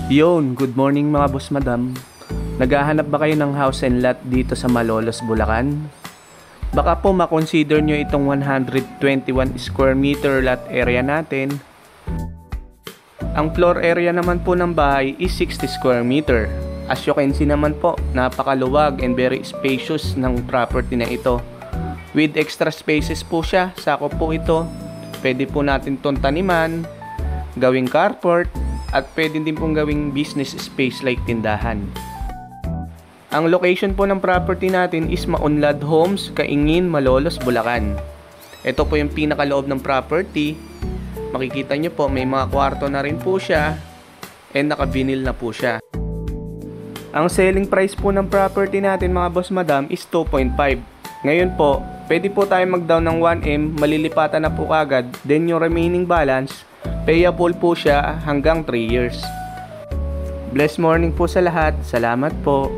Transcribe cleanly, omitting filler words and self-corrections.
Yon, good morning mga boss madam. Naghahanap ba kayo ng house and lot dito sa Malolos, Bulacan? Baka po makonsider nyo itong 121 square meter lot area natin. Ang floor area naman po ng bahay is 60 square meter. As you can see naman po, napakaluwag and very spacious ng property na ito. With extra spaces po siya, sakop po ito. Pwede po natin itong taniman, gawing carport, at pwede din pong gawing business space like tindahan. Ang location po ng property natin is Maunlad Homes, Kaingin, Malolos, Bulacan. Ito po yung pinakaloob ng property. Makikita nyo po may mga kwarto na rin po siya and naka-vinyl na po siya. Ang selling price po ng property natin mga boss madam is 2.5. Ngayon po, pwede po tayo mag-down ng 1M, malilipatan na po kagad, then yung remaining balance, payable po siya hanggang 3 years. Blessed morning po sa lahat. Salamat po.